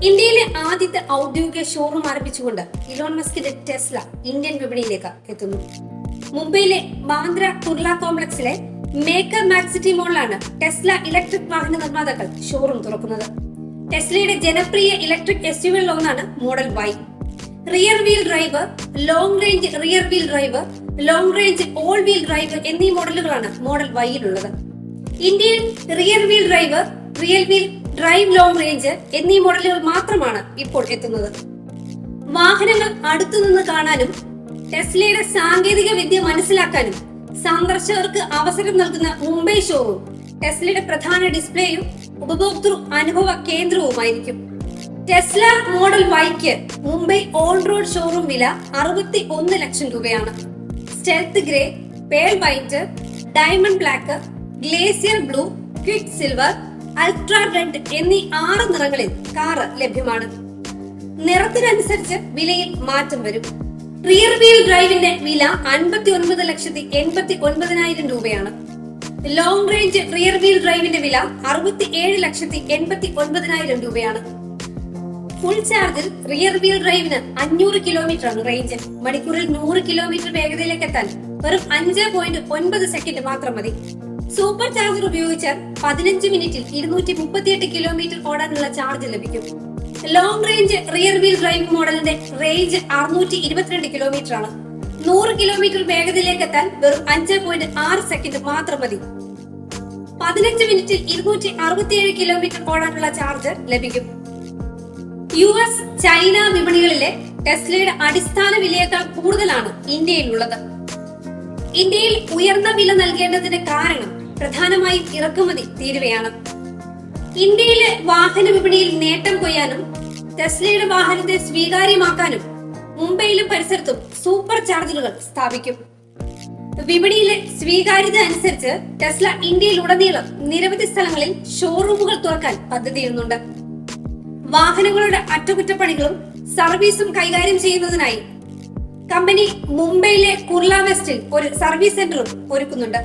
ഇന്ത്യയിലെ ആദ്യത്തെ ഔദ്യോഗിക ഷോറൂം ആരംഭിച്ചുകൊണ്ട് ഇലോൺ മസ്കിന്റെ ടെസ്ല ഇന്ത്യൻ വിപണിയിലേക്ക് എത്തുന്നു. മുംബൈയിലെ ബാന്ദ്ര കുർല കോംപ്ലക്സിലെ മേക്കർ മാക്സിറ്റി മോളിലാണ് ടെസ്ല ഇലക്ട്രിക് വാഹന നിർമ്മാതാക്കൾ ഷോറൂം തുറക്കുന്നത്. ടെസ്ലയുടെ ജനപ്രിയ ഇലക്ട്രിക് എസ്യുവികളിൽ ഒന്നാണ് model Y. Rear wheel drive, long range rear wheel drive, long range all wheel drive എന്നീ മോഡലുകളാണ് മോഡൽ വൈയിലുള്ളത്. ഇന്ത്യയിൽ rear wheel drive, real wheel drive, long range എന്നീ മോഡലുകൾ മാത്രമാണ് ഇപ്പോൾ എത്തുന്നത്. വാഹനങ്ങൾ അടുത്തുനിന്ന് കാണാനും ടെസ്ലയുടെ സാങ്കേതിക വിദ്യ മനസ്സിലാക്കാനും സന്ദർശകർക്ക് അവസരം നൽകുന്ന മുംബൈ ഷോറൂം ടെസ്ലയുടെ പ്രധാന ഡിസ്പ്ലേയും ഉപഭോക്തൃ അനുഭവ കേന്ദ്രവുമായിരിക്കും. ടെസ്ല മോഡൽ വൈക്ക് മുംബൈ ഓൺ റോഡ് ഷോറൂം വില 61 ലക്ഷം രൂപയാണ്. Stealth grey, pearl white, diamond black, glacier blue, quick silver, ultra red എന്നീ 6 നിറങ്ങളിൽ കാറ് ലഭ്യമാണ്. നിറത്തിനനുസരിച്ച് വിലയിൽ മാറ്റം വരും. റിയർ വീൽ ഡ്രൈവിന്റെ വില 59,89,000 രൂപയാണ്. ലോങ് റേഞ്ച് റിയർ വീൽ ഡ്രൈവിന്റെ വില 67,89,000 രൂപയാണ്. ഫുൾ ചാർജിൽ റിയർ വീൽ ഡ്രൈവിന് 500 കിലോമീറ്റർ ആണ് റേഞ്ച്. മണിക്കൂറിൽ 100 കിലോമീറ്റർ വേഗതയിലേക്ക് എത്താൻ വെറും 5.9 സെക്കൻഡ് മാത്രം മതി. സൂപ്പർ ചാർജർ ഉപയോഗിച്ചാൽ 15 മിനിറ്റിൽ 238 കിലോമീറ്റർ ഓടാനുള്ള ചാർജ് ലഭിക്കും. Long range rear wheel drive മോഡലിന്റെ റേഞ്ച് 622 കിലോമീറ്റർ ആണ്. 100 കിലോമീറ്റർ വേഗതയിലേക്ക് എത്താൻ വെറും 5.6 സെക്കൻഡ് മാത്രം മതി. 15 മിനിറ്റിൽ 267 കിലോമീറ്റർ ഓടാനുള്ള ചാർജ് ലഭിക്കും. US, ചൈന വിപണികളിലെ ടെസ്ലയുടെ അടിസ്ഥാന വിലയേക്കാൾ കൂടുതലാണ് ഇന്ത്യയിലുള്ളത്. ഇന്ത്യയിൽ ഉയർന്ന വില നൽകേണ്ടതിന്റെ കാരണം പ്രധാനമായും ഇറക്കുമതി തീരുവയാണ്. ഇന്ത്യയിലെ വാഹന വിപണിയിൽ നേട്ടം കൊയ്യാനും ടെസ്ലയുടെ വാഹനത്തെ സ്വീകാര്യമാക്കാനും മുംബൈയിലും പരിസരത്തും സൂപ്പർ ചാർജറുകൾ സ്ഥാപിക്കും. വിപണിയിലെ സ്വീകാര്യത അനുസരിച്ച് ടെസ്ല ഇന്ത്യയിലുടനീളം നിരവധി സ്ഥലങ്ങളിൽ ഷോറൂമുകൾ തുറക്കാൻ പദ്ധതിയിടുന്നുണ്ട്. വാഹനങ്ങളുടെ അറ്റകുറ്റപ്പണികളും സർവീസും കൈകാര്യം ചെയ്യുന്നതിനായി കമ്പനി മുംബൈയിലെ കുർല വെസ്റ്റിൽ ഒരു സർവീസ് സെന്ററും ഒരുക്കുന്നുണ്ട്.